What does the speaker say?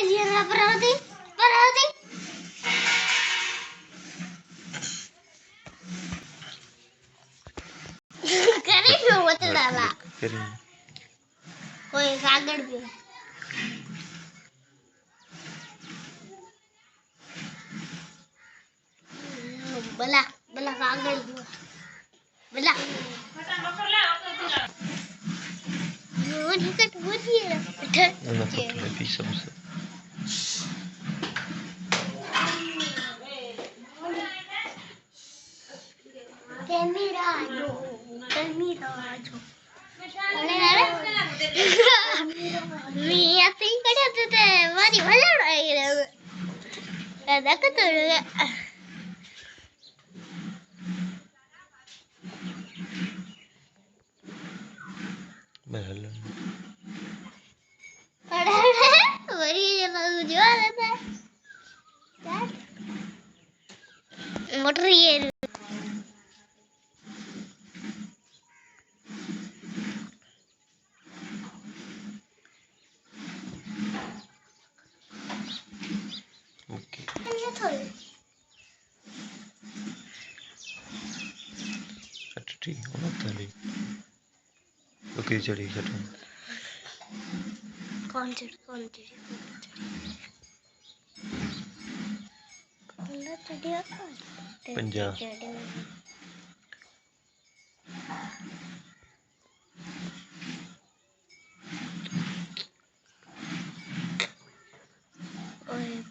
Iya, berarti, berarti. Kari भी होता डाला कोई सागर भी बला बला सागर भी बला वो निकट हो दिया انا احط لك في سمسم Temirajo मी आता इकडे होते ते माझी भले दाखवत بهلا वरी जोर मोटर ये اوكي فتتي ونطلي اوكي चढ़ी चढ़ो कौन चढ़ पंजा ओए